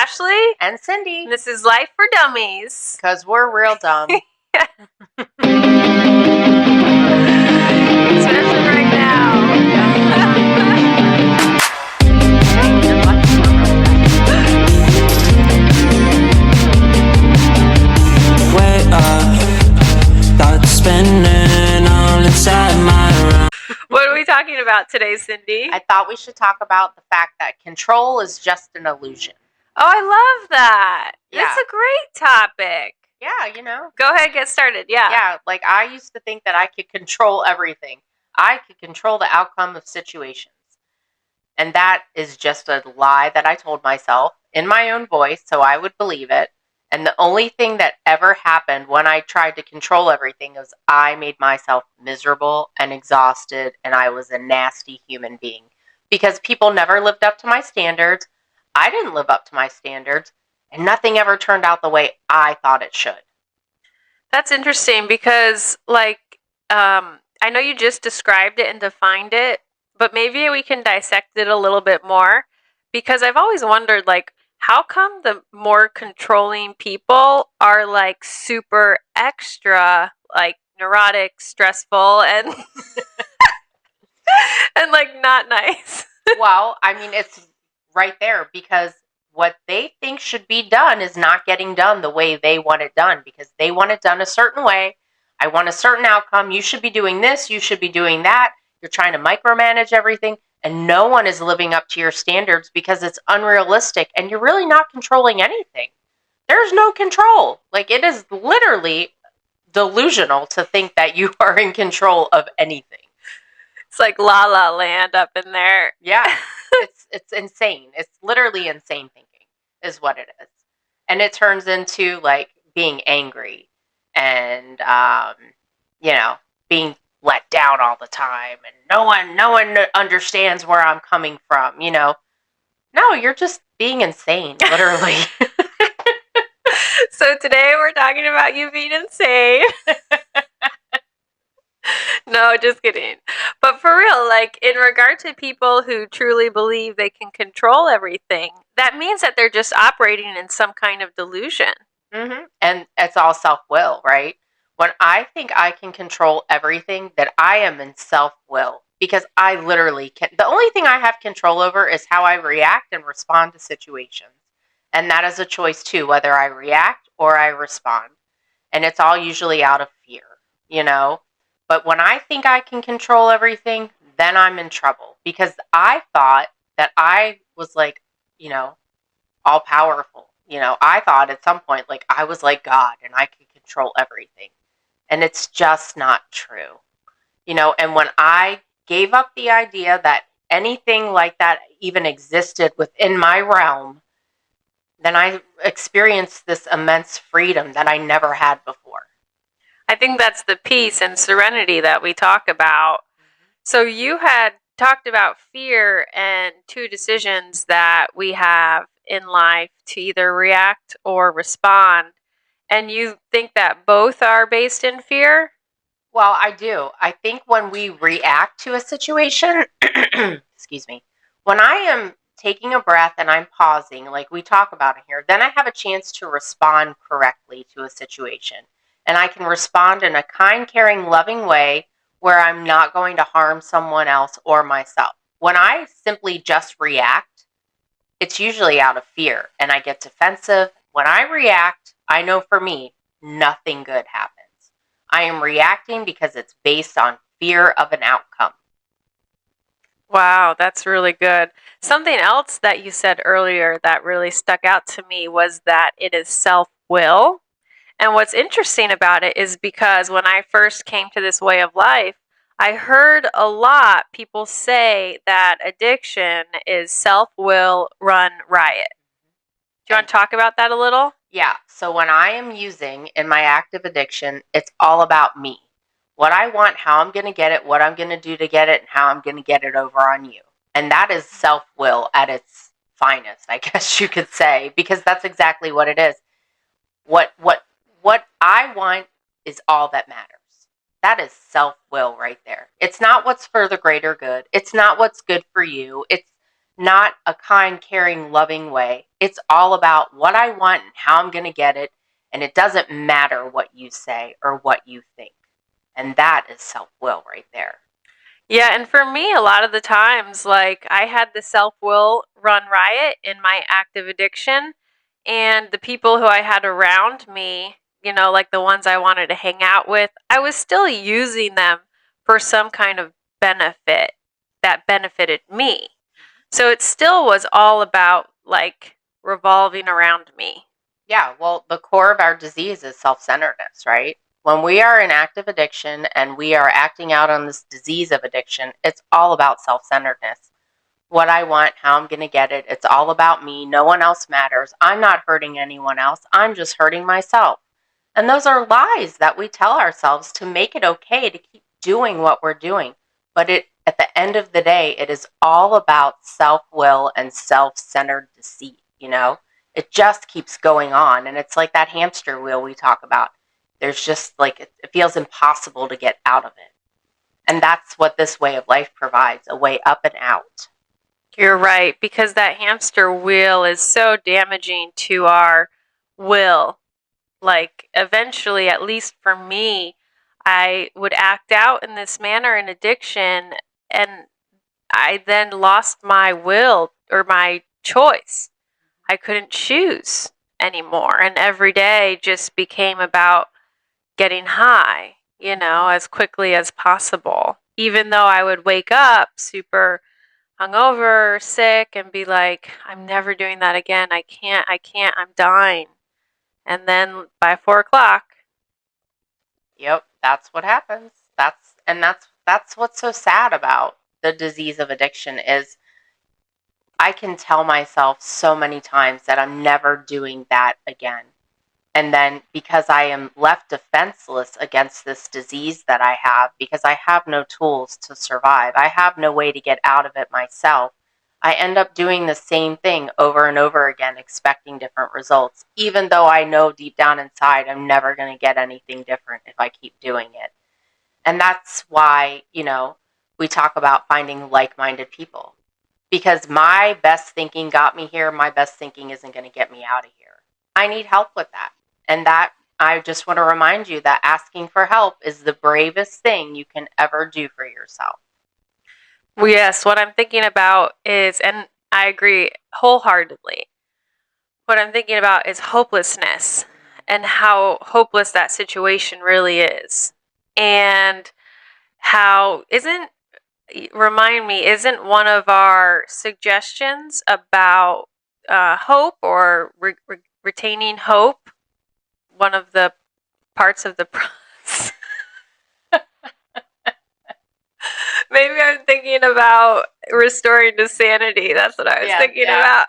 Ashley. And Cindy. And this is Life for Dummies. Because we're real dumb. Especially right now. Way up, thoughts spinning all inside my room. What are we talking about today, Cindy? I thought we should talk about the fact that control is just an illusion. Oh, I love that. Yeah. That's a great topic. Yeah, you know. Go ahead, get started. Yeah. Yeah, like I used to think that I could control everything. I could control the outcome of situations. And that is just a lie that I told myself in my own voice so I would believe it. And the only thing that ever happened when I tried to control everything was I made myself miserable and exhausted, and I was a nasty human being. Because people never lived up to my standards. I didn't live up to my standards, and nothing ever turned out the way I thought it should. That's interesting because, I know you just described it and defined it, but maybe we can dissect it a little bit more, because I've always wondered, how come the more controlling people are, super extra, neurotic, stressful, and, and, not nice? Well, I mean, it's right there, because what they think should be done is not getting done the way they want it done, because they want it done a certain way. I want a certain outcome. You should be doing this. You should be doing that. You're trying to micromanage everything, and no one is living up to your standards because it's unrealistic, and you're really not controlling anything. There's no control. It is literally delusional to think that you are in control of anything. It's like La La Land up in there. Yeah, it's insane. It's literally insane thinking is what it is. And it turns into being angry and being let down all the time, and no one understands where I'm coming from. No, you're just being insane, literally. So today we're talking about you being insane. No, just kidding. But for real, in regard to people who truly believe they can control everything, that means that they're just operating in some kind of delusion. Mm-hmm. And it's all self-will, right? When I think I can control everything, that I am in self-will, because I literally can. The only thing I have control over is how I react and respond to situations. And that is a choice too, whether I react or I respond. And it's all usually out of fear, But when I think I can control everything, then I'm in trouble, because I thought that I was all powerful. I thought at some point I was like God and I could control everything. And it's just not true. And when I gave up the idea that anything like that even existed within my realm, then I experienced this immense freedom that I never had before. I think that's the peace and serenity that we talk about. So you had talked about fear and two decisions that we have in life to either react or respond. And you think that both are based in fear? Well, I do. I think when we react to a situation, excuse me, when I am taking a breath and I'm pausing, like we talk about it here, then I have a chance to respond correctly to a situation. And I can respond in a kind, caring, loving way where I'm not going to harm someone else or myself. When I simply just react, it's usually out of fear and I get defensive. When I react, I know for me, nothing good happens. I am reacting because it's based on fear of an outcome. Wow, that's really good. Something else that you said earlier that really stuck out to me was that it is self-will. And what's interesting about it is because when I first came to this way of life, I heard a lot people say that addiction is self-will run riot. Do you want to talk about that a little? Yeah. So when I am using in my active addiction, it's all about me. What I want, how I'm going to get it, what I'm going to do to get it, and how I'm going to get it over on you. And that is self-will at its finest, I guess you could say, because that's exactly what it is. What I want is all that matters. That is self-will right there. It's not what's for the greater good. It's not what's good for you. It's not a kind, caring, loving way. It's all about what I want and how I'm going to get it. And it doesn't matter what you say or what you think. And that is self-will right there. Yeah, and for me, a lot of the times, like, I had the self-will run riot in my active addiction, and the people who I had around me, like the ones I wanted to hang out with, I was still using them for some kind of benefit that benefited me. So it still was all about, like, revolving around me. Yeah, well, the core of our disease is self-centeredness, right? When we are in active addiction and we are acting out on this disease of addiction, it's all about self-centeredness. What I want, how I'm going to get it. It's all about me. No one else matters. I'm not hurting anyone else. I'm just hurting myself. And those are lies that we tell ourselves to make it okay to keep doing what we're doing. But at the end of the day, it is all about self-will and self-centered deceit, It just keeps going on. And it's like that hamster wheel we talk about. There's just like, it feels impossible to get out of it. And that's what this way of life provides, a way up and out. You're right, because that hamster wheel is so damaging to our will. Like, eventually, at least for me, I would act out in this manner in addiction, and I then lost my will or my choice. I couldn't choose anymore, and every day just became about getting high, as quickly as possible. Even though I would wake up super hungover, sick, and be like, I'm never doing that again. I can't, I'm dying. And then by 4 o'clock. Yep, that's what happens. That's what's so sad about the disease of addiction is I can tell myself so many times that I'm never doing that again. And then because I am left defenseless against this disease that I have, because I have no tools to survive, I have no way to get out of it myself, I end up doing the same thing over and over again, expecting different results, even though I know deep down inside I'm never going to get anything different if I keep doing it. And that's why, we talk about finding like-minded people. Because my best thinking got me here, my best thinking isn't going to get me out of here. I need help with that. And that, I just want to remind you that asking for help is the bravest thing you can ever do for yourself. Well, yes, what I'm thinking about is, and I agree wholeheartedly, what I'm thinking about is hopelessness and how hopeless that situation really is. And how isn't one of our suggestions about hope or retaining hope one of the parts of the process? Maybe I'm thinking about restoring to sanity. That's what I was thinking about.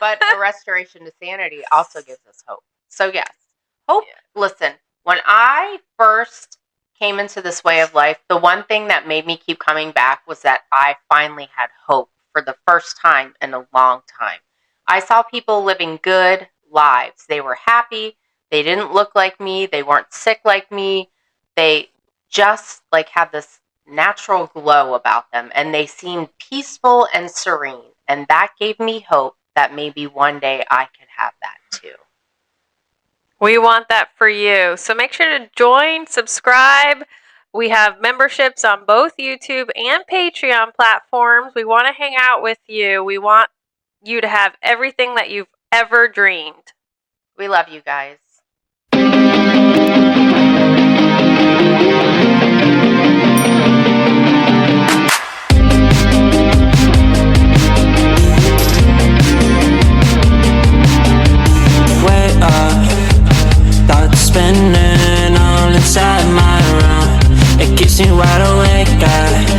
But a restoration to sanity also gives us hope. So yes, hope. Yeah. Listen, when I first came into this way of life, the one thing that made me keep coming back was that I finally had hope for the first time in a long time. I saw people living good lives. They were happy. They didn't look like me. They weren't sick like me. They just had this natural glow about them, and they seemed peaceful and serene. And that gave me hope that maybe one day I could have that too. We want that for you. So make sure to join, subscribe. We have memberships on both YouTube and Patreon platforms. We want to hang out with you. We want you to have everything that you've ever dreamed. We love you guys. Spinning all inside my room. It keeps me wide awake.